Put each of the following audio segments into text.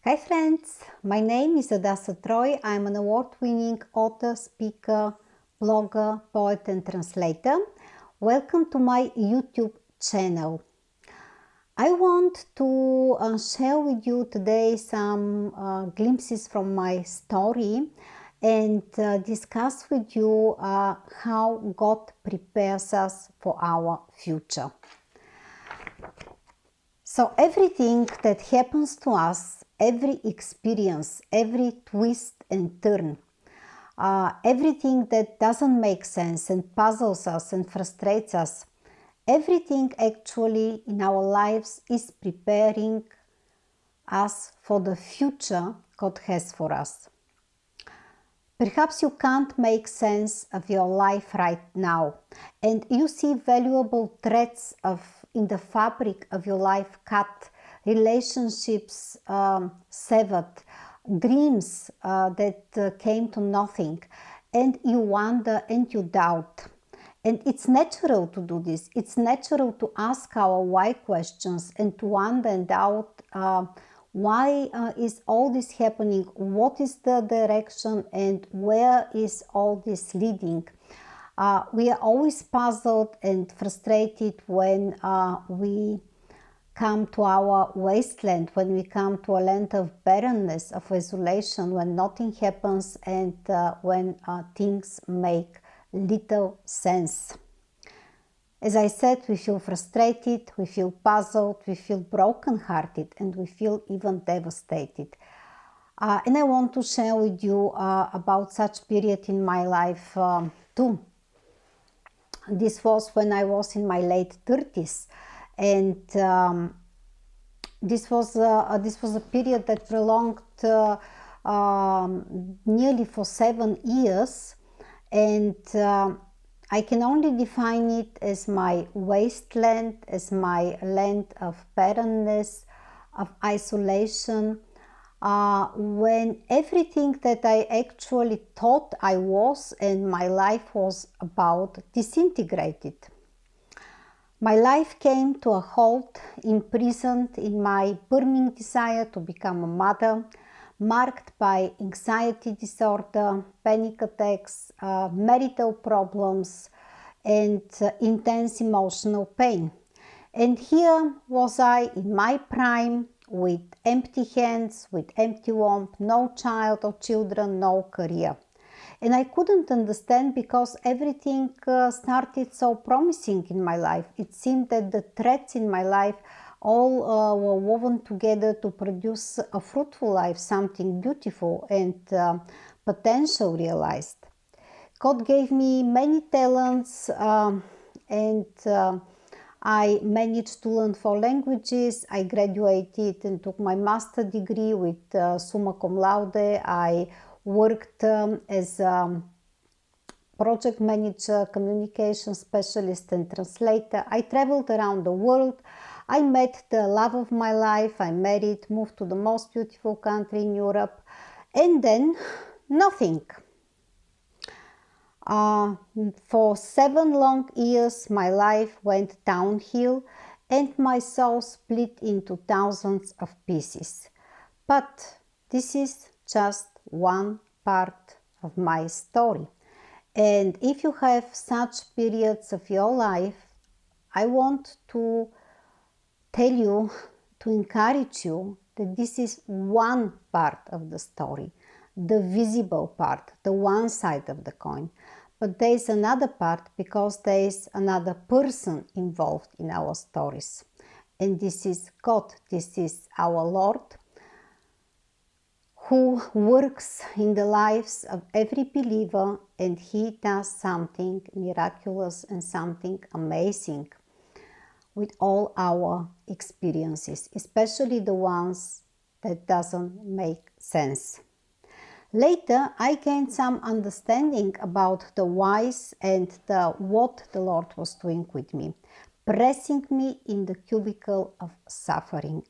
Hi friends, my name is HADASSAH Treu. I'm an award-winning author, speaker, blogger, poet and translator. Welcome to my YouTube channel. I want to share with you today some glimpses from my story and discuss with you how God prepares us for our future. So everything that happens to us, every experience, every twist and turn, everything that doesn't make sense and puzzles us and frustrates us, everything actually in our lives is preparing us for the future God has for us. Perhaps you can't make sense of your life right now, and you see valuable threads in the fabric of your life cut, relationships severed, dreams that came to nothing, and you wonder and you doubt. And it's natural to do this. It's natural to ask our why questions and to wonder and doubt why is all this happening? What is the direction and where is all this leading? We are always puzzled and frustrated when we come to our wasteland, when we come to a land of barrenness, of isolation, when nothing happens and when things make little sense. As I said, we feel frustrated, we feel puzzled, we feel brokenhearted, and we feel even devastated. And I want to share with you about such period in my life too. This was when I was in my late 30s, and this was a period that prolonged nearly for 7 years, and I can only define it as my wasteland, as my land of barrenness, of isolation, when everything that I actually thought I was and my life was about disintegrated. My life came to a halt, imprisoned in my burning desire to become a mother, marked by anxiety disorder, panic attacks, marital problems, and intense emotional pain. And here was I in my prime, with empty hands, with empty womb, no child or children, no career. And I couldn't understand because everything started so promising in my life. It seemed that the threads in my life all were woven together to produce a fruitful life, something beautiful and potential realized. God gave me many talents and I managed to learn 4 languages. I graduated and took my master degree with summa cum laude. I worked as a project manager, communication specialist and translator. I traveled around the world. I met the love of my life. I married, moved to the most beautiful country in Europe, and then nothing. For 7 long years my life went downhill and my soul split into thousands of pieces. But this is just one part of my story. And if you have such periods of your life, I want to tell you, to encourage you that this is one part of the story, the visible part, the one side of the coin. But there is another part because there is another person involved in our stories. And this is God, this is our Lord, who works in the lives of every believer, and He does something miraculous and something amazing with all our experiences, especially the ones that doesn't make sense. Later, I gained some understanding about the whys and what the Lord was doing with me, pressing me in the cubicle of suffering.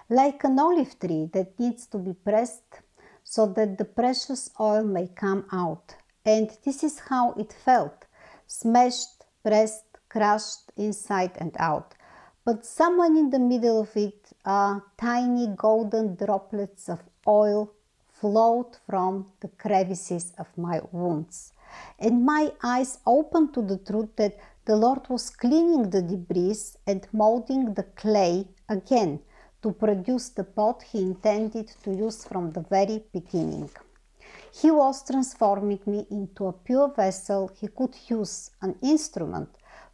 Like an olive tree that needs to be pressed so that the precious oil may come out. And this is how it felt, smashed, pressed, crushed inside and out. but somewhere in the middle of it, tiny golden droplets of oil flowed from the crevices of my wounds. And my eyes opened to the truth that the Lord was cleaning the debris and molding the clay again to produce the pot He intended to use from the very beginning. He was transforming me into a pure vessel He could use, an instrument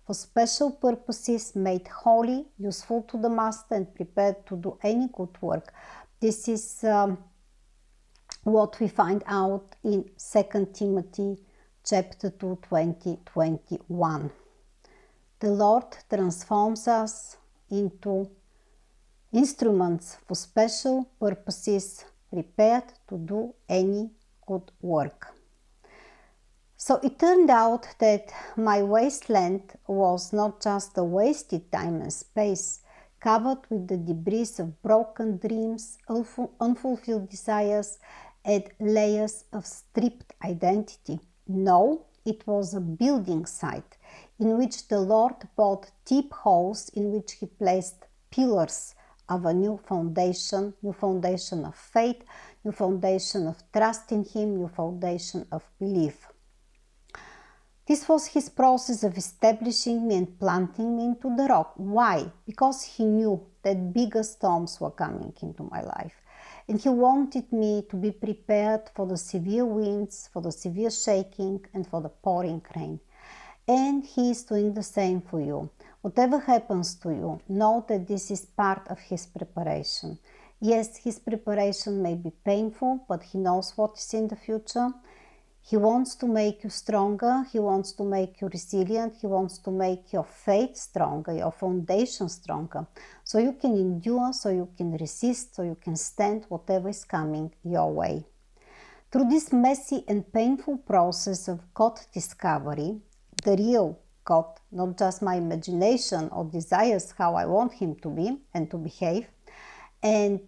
for special purposes, made holy, useful to the Master, and prepared to do any good work. This is what we find out in 2 Timothy chapter 2, 20-21. The Lord transforms us into instruments for special purposes, prepared to do any good work. So it turned out that my wasteland was not just a wasted time and space, covered with the debris of broken dreams, unfulfilled desires, and layers of stripped identity. No, it was a building site in which the Lord bored deep holes in which He placed pillars of a new foundation of faith, new foundation of trust in Him, new foundation of belief. This was His process of establishing me and planting me into the rock. Why? Because He knew that bigger storms were coming into my life. And He wanted me to be prepared for the severe winds, for the severe shaking, and for the pouring rain. And He is doing the same for you. Whatever happens to you, know that this is part of His preparation. Yes, His preparation may be painful, but He knows what is in the future. He wants to make you stronger. He wants to make you resilient. He wants to make your faith stronger, your foundation stronger, so you can endure, so you can resist, so you can stand whatever is coming your way. Through this messy and painful process of God discovery, the real God, not just my imagination or desires how I want Him to be and to behave, and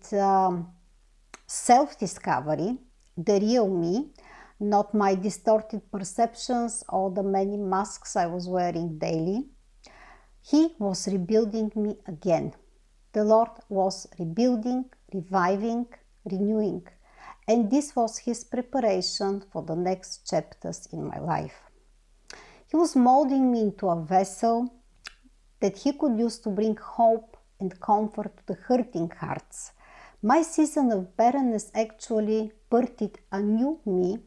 self-discovery, the real me, not my distorted perceptions or the many masks I was wearing daily. He was rebuilding me again. The Lord was rebuilding, reviving, renewing. And this was His preparation for the next chapters in my life. He was molding me into a vessel that He could use to bring hope and comfort to the hurting hearts. My season of barrenness actually birthed a new me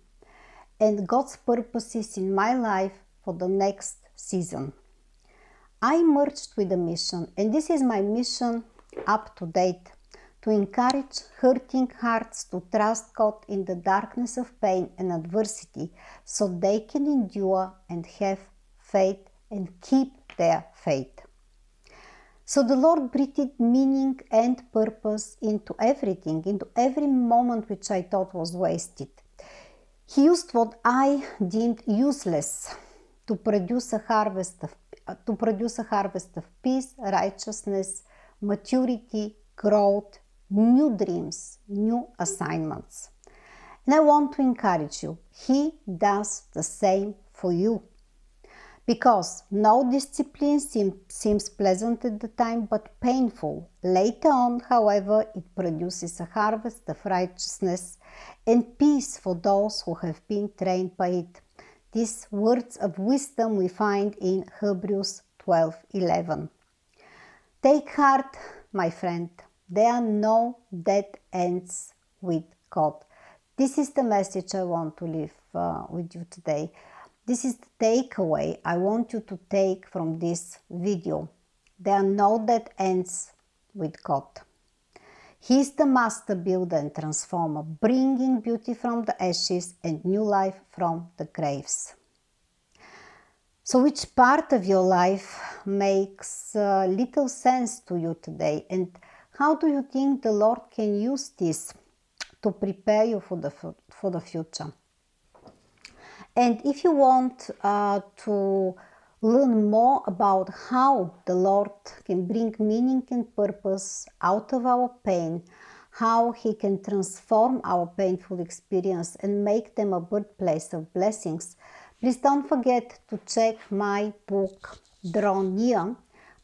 and God's purposes in my life for the next season. I merged with the mission, and this is my mission up to date, to encourage hurting hearts to trust God in the darkness of pain and adversity, so they can endure and have faith and keep their faith. So the Lord breathed meaning and purpose into everything, into every moment which I thought was wasted. He used what I deemed useless to produce a harvest of peace, righteousness, maturity, growth, new dreams, new assignments. And I want to encourage you, He does the same for you. Because no discipline seems pleasant at the time, but painful. Later on, however, it produces a harvest of righteousness and peace for those who have been trained by it. These words of wisdom we find in Hebrews 12:11. Take heart, my friend. There are no dead ends with God. This is the message I want to leave with you today. This is the takeaway I want you to take from this video. There are no dead ends with God. He is the master builder and transformer, bringing beauty from the ashes and new life from the graves. So which part of your life makes little sense to you today? And how do you think the Lord can use this to prepare you for the future? And if you want to learn more about how the Lord can bring meaning and purpose out of our pain, how He can transform our painful experience and make them a birthplace of blessings, please don't forget to check my book, Draw Near,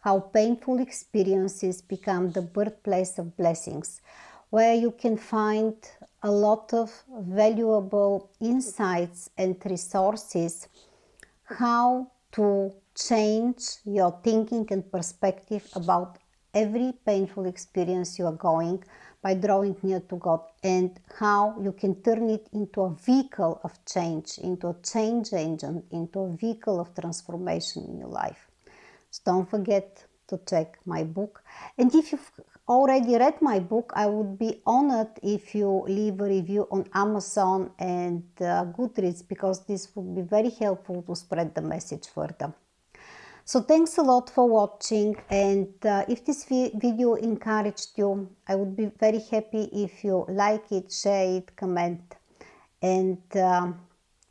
How Painful Experiences Become the Birthplace of Blessings, where you can find a lot of valuable insights and resources how to change your thinking and perspective about every painful experience you are going by drawing near to God, and how you can turn it into a vehicle of change, into a change agent, into a vehicle of transformation in your life. So don't forget to check my book. And if you've already read my book, I would be honored if you leave a review on Amazon and Goodreads, because this would be very helpful to spread the message further. So thanks a lot for watching, and if this video encouraged you, I would be very happy if you like it, share it, comment, and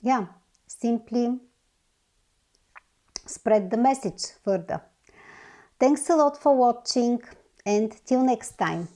yeah, simply spread the message further. Thanks a lot for watching, and till next time.